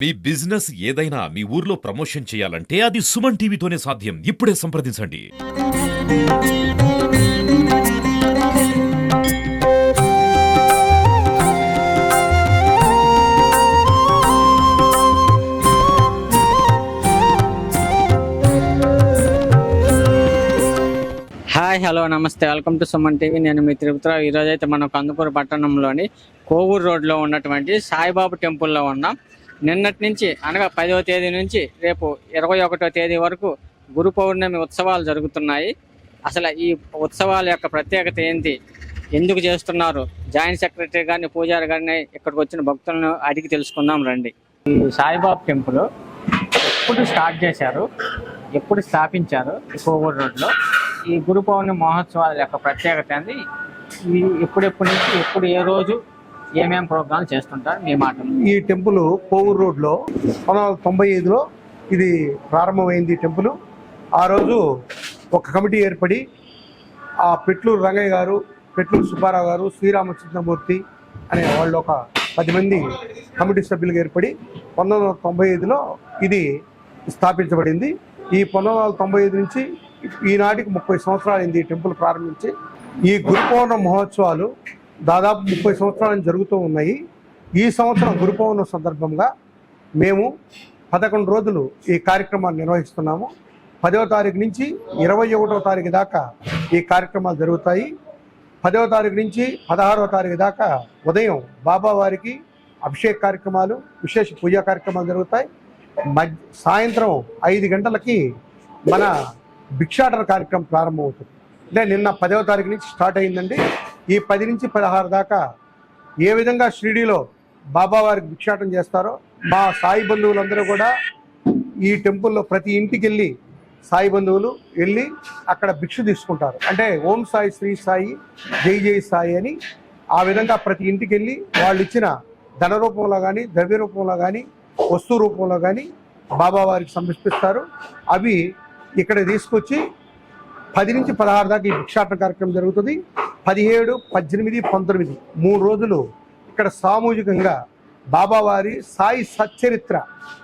మీ business ఏదైనా మీ ఊర్లో promotion చేయాలంటే అది సుమన్ టీవీతోనే సాధ్యం. ఇప్పుడే సంప్రదించండి. హాయ్ హలో నమస్తే, వెల్కమ్ టు సుమన్ టీవీ. నేను మీ తిరుపతిరావు. ఈరోజు అయితే మనం కందుకూరు పట్టణంలోని కోవూరు రోడ్లో ఉన్నటువంటి సాయిబాబా టెంపుల్లో ఉన్నాం. నిన్నటి నుంచి అనగా 10వ తేదీ నుంచి రేపు 21వ తేదీ వరకు గురు పౌర్ణమి ఉత్సవాలు జరుగుతున్నాయి. అసలు ఈ ఉత్సవాల యొక్క ప్రత్యేకత ఏంటి, ఎందుకు చేస్తున్నారు, జాయింట్ సెక్రటరీ గారిని పూజారి గారిని ఇక్కడికి వచ్చిన భక్తులను అడిగి తెలుసుకుందాం రండి. ఈ సాయిబాబా టెంపుల్ ఎప్పుడు స్టార్ట్ చేశారు, ఎప్పుడు స్థాపించారు ఈ కోవూరు రోడ్లో, ఈ గురు పౌర్ణమి మహోత్సవాల యొక్క ప్రత్యేకత ఏంది, ఎప్పుడెప్పటి నుంచి ఎప్పుడు ఏ రోజు ఏమేమి ప్రోగ్రాంలు చేస్తుంటారు మీ మాట. ఈ టెంపుల్ కోవూరు రోడ్లో 1995లో ఇది ప్రారంభమైంది. ఈ టెంపుల్ ఆ రోజు ఒక కమిటీ ఏర్పడి ఆ పెట్లూరు రంగయ్య గారు, పెట్లూరు సుబ్బారావు గారు, శ్రీరామచంద్రమూర్తి అనే వాళ్ళు ఒక 10 మంది కమిటీ సభ్యులుగా ఏర్పడి 1995లో ఇది స్థాపించబడింది. ఈ 1995 నుంచి ఈనాటికి 30 సంవత్సరాలు అయింది ఈ టెంపుల్ ప్రారంభించి. ఈ గురు పౌర్ణమి మహోత్సవాలు దాదాపు 30 సంవత్సరాల నుంచి జరుగుతూ ఉన్నాయి. ఈ సంవత్సరం గురు పౌర్ణమి సందర్భంగా మేము 11 రోజులు ఈ కార్యక్రమాన్ని నిర్వహిస్తున్నాము. 10వ తారీఖు నుంచి 21వ తారీఖు దాకా ఈ కార్యక్రమాలు జరుగుతాయి. 10వ తారీఖు నుంచి 16వ తారీఖు దాకా ఉదయం బాబావారికి అభిషేక కార్యక్రమాలు, విశేష పూజా కార్యక్రమాలు జరుగుతాయి. సాయంత్రం 5 గంటలకి మన భిక్షాటన కార్యక్రమం ప్రారంభమవుతుంది. అంటే నిన్న 10వ తారీఖు నుంచి స్టార్ట్ అయిందండి. ఈ 10 నుంచి 16 దాకా ఏ విధంగా షిరిడీలో బాబావారికి భిక్షాటన చేస్తారో మా సాయి బంధువులందరూ కూడా ఈ టెంపుల్లో ప్రతి ఇంటికి వెళ్ళి సాయి బంధువులు వెళ్ళి అక్కడ భిక్ష తీసుకుంటారు. అంటే ఓం సాయి, శ్రీ సాయి, జై జై సాయి అని ఆ విధంగా ప్రతి ఇంటికి వెళ్ళి వాళ్ళు ఇచ్చిన ధన రూపంలో కానీ, ద్రవ్య రూపంలో కానీ, వస్తు రూపంలో కానీ బాబావారికి సమర్పిస్తారు. అవి ఇక్కడ తీసుకొచ్చి 10 నుంచి 16 దాకా ఈ భిక్షాటన కార్యక్రమం జరుగుతుంది. 17, 18, 19 3 రోజులు ఇక్కడ సామూహికంగా బాబావారి సాయి సచ్చరిత్ర,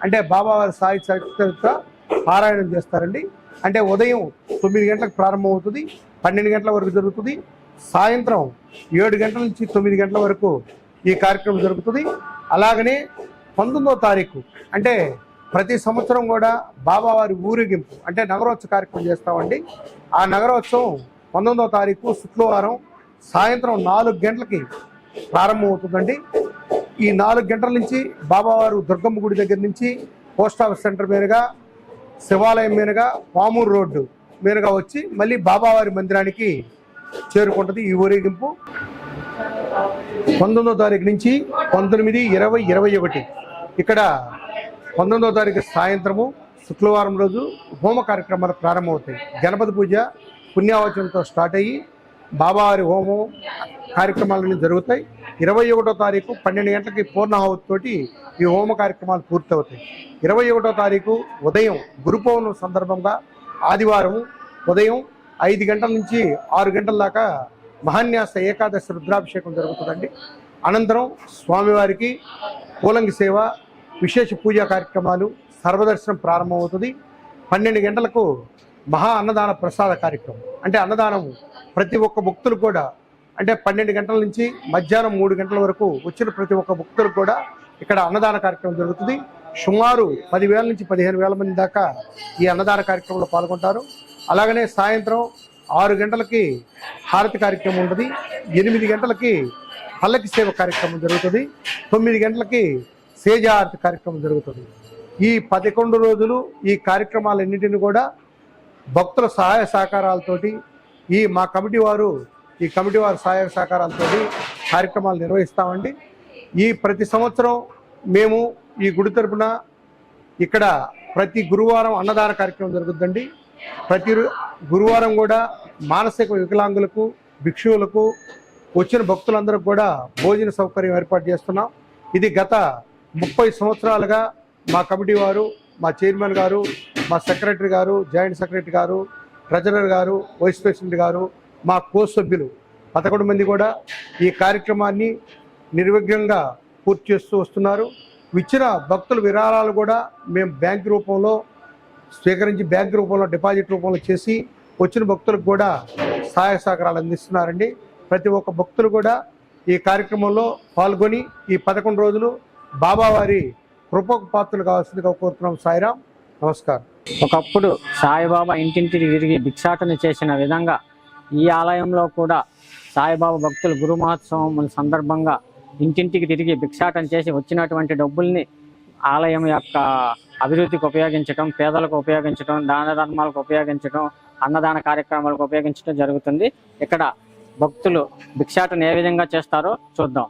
అంటే బాబావారి సాయి సచ్చరిత్ర పారాయణం చేస్తారండి. అంటే ఉదయం 9 గంటలకు ప్రారంభమవుతుంది, 12 గంటల వరకు జరుగుతుంది. సాయంత్రం 7 గంటల నుంచి 9 గంటల వరకు ఈ కార్యక్రమం జరుగుతుంది. అలాగనే 19వ తారీఖు అంటే ప్రతి సంవత్సరం కూడా బాబావారి ఊరేగింపు అంటే నగరోత్సవ కార్యక్రమం చేస్తామండి. ఆ నగరోత్సవం 19వ తారీఖు శుక్రవారం సాయంత్రం 4 గంటలకి ప్రారంభమవుతుందండి. ఈ 4 గంటల నుంచి బాబావారు దుర్గమ్మ గుడి దగ్గర నుంచి పోస్ట్ ఆఫీస్ సెంటర్ మీదుగా, శివాలయం మీదుగా, పామూరు రోడ్డు మీదుగా వచ్చి మళ్ళీ బాబావారి మందిరానికి చేరుకుంటుంది ఈ ఊరేగింపు. 19వ తారీఖు నుంచి 19, 20, 21 ఇక్కడ 19వ తారీఖు సాయంత్రము శుక్రవారం రోజు హోమ కార్యక్రమాలు ప్రారంభమవుతాయి. గణపతి పూజ పుణ్యావచనంతో స్టార్ట్ అయ్యి బాబావారి హోమం కార్యక్రమాలన్నీ జరుగుతాయి. 21వ తారీఖు 12 గంటలకి పూర్ణాహుతితోటి ఈ హోమ కార్యక్రమాలు పూర్తవుతాయి. 21వ తారీఖు ఉదయం గురు పౌర్ణమి సందర్భంగా ఆదివారం ఉదయం 5 గంటల నుంచి 6 గంటల దాకా మహాన్యాస ఏకాదశి రుద్రాభిషేకం జరుగుతుందండి. అనంతరం స్వామివారికి పూలంగి సేవ, విశేష పూజా కార్యక్రమాలు, సర్వదర్శనం ప్రారంభమవుతుంది. 12 గంటలకు మహా అన్నదాన ప్రసాద కార్యక్రమం, అంటే అన్నదానం ప్రతి ఒక్క భక్తులు కూడా, అంటే 12 గంటల నుంచి మధ్యాహ్నం 3 గంటల వరకు వచ్చిన ప్రతి ఒక్క భక్తులు కూడా ఇక్కడ అన్నదాన కార్యక్రమం జరుగుతుంది. సుమారు 10,000 నుంచి 15,000 మంది దాకా ఈ అన్నదాన కార్యక్రమంలో పాల్గొంటారు. అలాగనే సాయంత్రం 6 గంటలకి హారతి కార్యక్రమం ఉంటుంది. 8 గంటలకి పల్లకి సేవ కార్యక్రమం జరుగుతుంది. 9 గంటలకి సేజారతి కార్యక్రమం జరుగుతుంది. ఈ 11 రోజులు ఈ కార్యక్రమాలన్నింటినీ కూడా భక్తుల సహాయ సహకారాలతోటి మా కమిటీ వారు సహాయ సహకారాలతోటి కార్యక్రమాలు నిర్వహిస్తామండి. ఈ ప్రతి సంవత్సరం మేము ఈ గుడి తరపున ఇక్కడ ప్రతి గురువారం అన్నదాన కార్యక్రమం జరుగుతుందండి. ప్రతి గురువారం కూడా మానసిక వికలాంగులకు, భిక్షువులకు, వచ్చిన భక్తులందరికీ కూడా భోజన సౌకర్యం ఏర్పాటు చేస్తున్నాం. ఇది గత 30 సంవత్సరాలుగా మా కమిటీ వారు, మా చైర్మన్ గారు, మా సెక్రటరీ గారు, జాయింట్ సెక్రటరీ గారు, ట్రెజరర్ గారు, వైస్ ప్రెసిడెంట్ గారు, మా కో సభ్యులు 11 మంది కూడా ఈ కార్యక్రమాన్ని నిర్విఘ్నంగా పూర్తి చేస్తూ వస్తున్నారు. ఇచ్చిన భక్తుల విరాళాలు కూడా మేము బ్యాంక్ రూపంలో స్వీకరించి బ్యాంక్ రూపంలో డిపాజిట్ రూపంలో చేసి వచ్చిన భక్తులకు కూడా సహాయ సహకారాలు అందిస్తున్నారండి. ప్రతి ఒక్క భక్తులు కూడా ఈ కార్యక్రమంలో పాల్గొని ఈ 11 రోజులు బాబావారి కృపకు పాత్రలు కావాల్సిందిగా కోరుతున్నాం. సాయిరాం, నమస్కారం. ఒకప్పుడు సాయిబాబా ఇంటింటికి తిరిగి భిక్షాటన చేసిన విధంగా ఈ ఆలయంలో కూడా సాయిబాబా భక్తులు గురు మహోత్సవం సందర్భంగా ఇంటింటికి తిరిగి భిక్షాటన చేసి వచ్చినటువంటి డబ్బుల్ని ఆలయం యొక్క అభివృద్ధికి ఉపయోగించడం, పేదలకు ఉపయోగించడం, దాన ధర్మాలకు ఉపయోగించడం, అన్నదాన కార్యక్రమాలకు ఉపయోగించడం జరుగుతుంది. ఇక్కడ భక్తులు భిక్షాటన ఏ విధంగా చేస్తారో చూద్దాం.